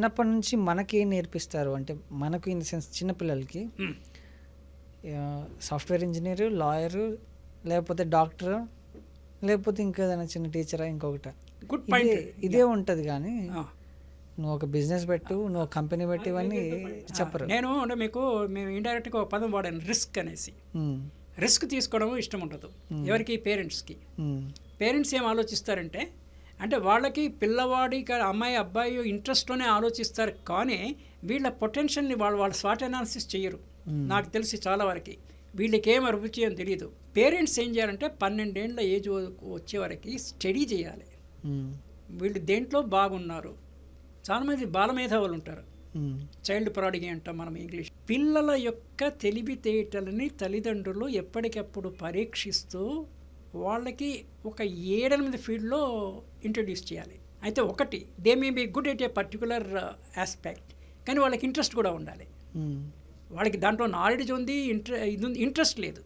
చిన్నప్పటి నుంచి మనకేం నేర్పిస్తారు అంటే మనకు ఇన్ ద సెన్స్ చిన్నపిల్లలకి సాఫ్ట్వేర్ ఇంజనీరు, లాయరు, లేకపోతే డాక్టరు, లేకపోతే ఇంకా ఏదైనా చిన్న టీచరా, ఇంకొకట, గుడ్ పాయింట్. ఇదే ఉంటుంది. కానీ నువ్వు ఒక బిజినెస్ పెట్టు, నువ్వు కంపెనీ పెట్టి ఇవన్నీ చెప్పరు. నేను అంటే మేము ఇండైరెక్ట్గా ఒక పదం వాడాను, రిస్క్ అనేసి. రిస్క్ తీసుకోవడం ఇష్టం ఉండదు ఎవరికి? పేరెంట్స్కి. పేరెంట్స్ ఏం ఆలోచిస్తారంటే, అంటే వాళ్ళకి పిల్లవాడికి అమ్మాయి అబ్బాయి ఇంట్రెస్ట్లోనే ఆలోచిస్తారు, కానీ వీళ్ళ పొటెన్షియల్ని వాళ్ళ స్వాట్ అనాలిసిస్ చేయరు. నాకు తెలిసి చాలా వరకు వీళ్ళకి ఏం అభిరుచి అని తెలియదు. పేరెంట్స్ ఏం చేయాలంటే 12 ఏళ్ళ ఏజ్ వచ్చే వరకు స్టడీ చేయాలి, వీళ్ళు దేంట్లో బాగున్నారు. చాలామంది బాలమేధావులు ఉంటారు, చైల్డ్ ప్రాడిగీ అంటాం మనం ఇంగ్లీష్. పిల్లల యొక్క తెలివితేటలని తల్లిదండ్రులు ఎప్పటికప్పుడు పరీక్షిస్తూ వాళ్ళకి ఒక 7-8 ఫీల్డ్లో ఇంట్రడ్యూస్ చేయాలి. అయితే ఒకటి, they may be good at a particular aspect, కానీ వాళ్ళకి ఇంట్రెస్ట్ కూడా ఉండాలి. వాళ్ళకి దాంట్లో నాలెడ్జ్ ఉంది, ఇంట్రెస్ట్ లేదు.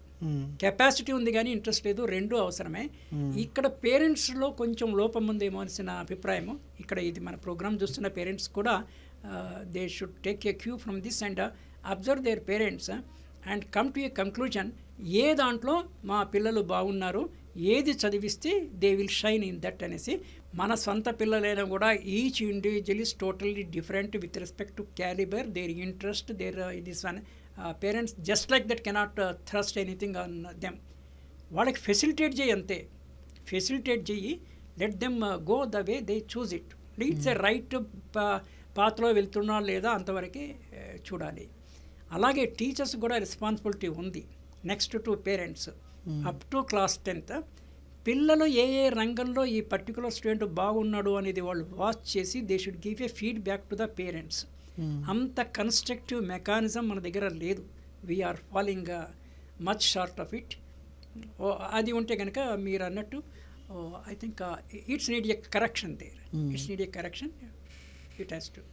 కెపాసిటీ ఉంది కానీ ఇంట్రెస్ట్ లేదు, రెండూ అవసరమే. ఇక్కడ పేరెంట్స్లో కొంచెం లోపం ఉందేమో అనిసిన అభిప్రాయము. ఇక్కడ ఇది మన ప్రోగ్రామ్ చూస్తున్న పేరెంట్స్ కూడా they should take a cue from this and observe their parents and come to a conclusion. ఏ దాంట్లో మా పిల్లలు బాగున్నారు, ఏది చదివిస్తే they will shine in that అనేసి. మన సొంత పిల్లలైనా కూడా each individual is totally different with respect to calibre, their interest, their this one. Parents just like that cannot thrust anything on them. వాళ్ళకి ఫెసిలిటేట్ చేయి, అంతే. ఫెసిలిటేట్ చేయి, let them go the way they choose it. It's a right పాత్లో వెళ్తున్నా లేదా అంతవరకే చూడాలి. అలాగే టీచర్స్ కూడా రెస్పాన్సిబిలిటీ ఉంది next to parents. Up to class 10th పిల్లలు ఏ రంగంలో ఈ పర్టికులర్ స్టూడెంట్ బాగున్నాడు అనేది వాళ్ళు వాచ్ చేసి they should give a feedback to the parents. అంత కన్స్ట్రక్టివ్ మెకానిజం మన దగ్గర లేదు. We are following much short of it. అది ఉంటే కనుక మీరు అన్నట్టు I think it's need a correction there. It's need a correction. It has to